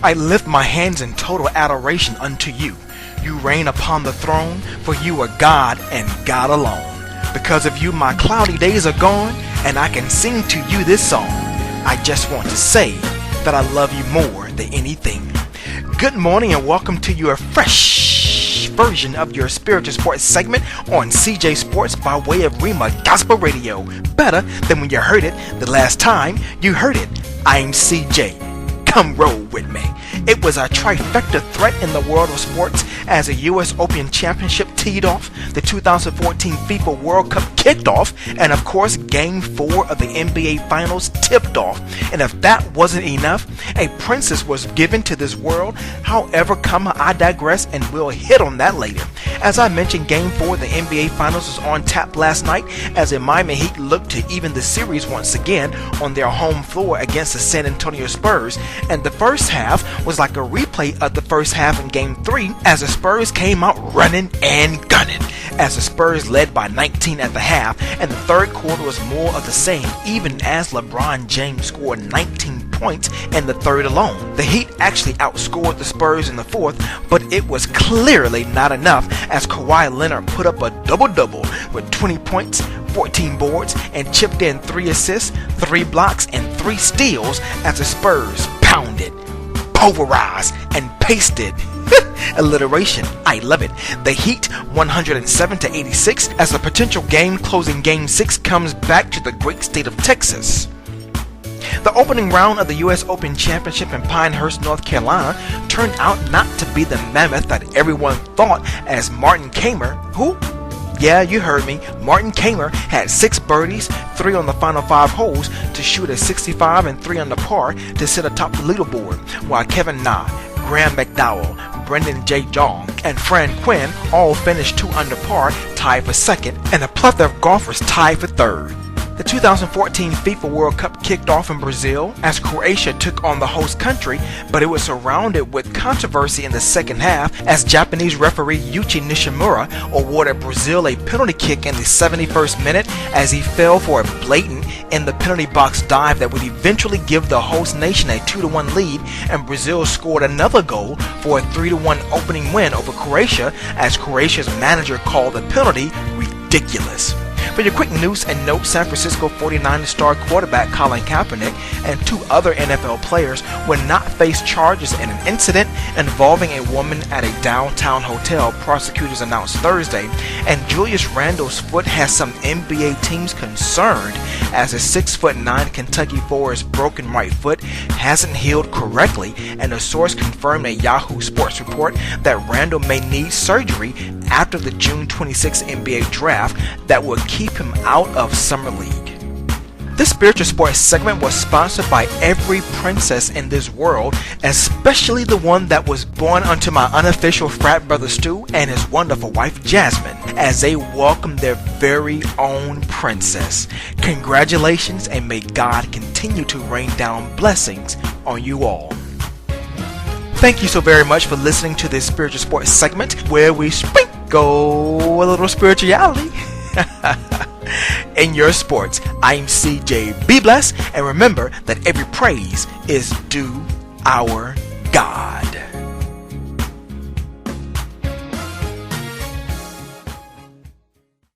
I lift my hands in total adoration unto you. You reign upon the throne, for you are God and God alone. Because of you, my cloudy days are gone, and I can sing to you this song. I just want to say that I love you more than anything. Good morning and welcome to your fresh version of your spiritual sports segment on CJ Sports by way of Rima Gospel Radio. Better than when you heard it the last time you heard it. I'm CJ. Come roll with me. It was a trifecta threat in the world of sports as the U.S. Open Championship teed off, the 2014 FIFA World Cup kicked off, and of course Game 4 of the NBA Finals tipped off. And if that wasn't enough, a princess was given to this world. However, I digress and we'll hit on that later. As I mentioned, Game 4 of the NBA Finals was on tap last night as the Miami Heat looked to even the series once again on their home floor against the San Antonio Spurs. And the first half was like a replay of the first half in Game 3 as the Spurs came out running and gunning. As the Spurs led by 19 at the half, and the third quarter was more of the same, even as LeBron James scored 19 points in the third alone. The Heat actually outscored the Spurs in the fourth, but it was clearly not enough as Kawhi Leonard put up a double-double with 20 points, 14 boards, and chipped in 3 assists, 3 blocks, and 3 steals as the Spurs pounded, pulverized, and pasted. Alliteration, I love it. The Heat 107-86 as the potential game-closing Game 6 comes back to the great state of Texas. The opening round of the U.S. Open Championship in Pinehurst, North Carolina turned out not to be the mammoth that everyone thought as Martin Kaymer, who? Yeah, you heard me. Martin Kaymer had 6 birdies, 3 on the final 5 holes to shoot a 65 and 3 under par to sit atop the leaderboard, while Kevin Na, Graham McDowell, Brendan J. Jong, and Fran Quinn all finished 2 under par, tied for second, and a plethora of golfers tied for third. The 2014 FIFA World Cup kicked off in Brazil as Croatia took on the host country, but it was surrounded with controversy in the second half as Japanese referee Yuichi Nishimura awarded Brazil a penalty kick in the 71st minute as he fell for a blatant in the penalty box dive that would eventually give the host nation a 2-1 lead, and Brazil scored another goal for a 3-1 opening win over Croatia as Croatia's manager called the penalty ridiculous. For your quick news and notes, San Francisco 49ers star quarterback Colin Kaepernick and 2 other NFL players will not face charges in an incident involving a woman at a downtown hotel, prosecutors announced Thursday, and Julius Randle's foot has some NBA teams concerned as his 6'9" Kentucky forward's broken right foot hasn't healed correctly, and a source confirmed a Yahoo Sports report that Randle may need surgery after the June 26 NBA draft that will keep him out of Summer League. This spiritual sports segment was sponsored by every princess in this world, especially the one that was born unto my unofficial frat brother Stu and his wonderful wife Jasmine, as they welcome their very own princess. Congratulations, and may God continue to rain down blessings on you all. Thank you so very much for listening to this spiritual sports segment where we sprinkle a little spirituality in your sports. I'm CJ. Be blessed, and remember that every praise is due our God.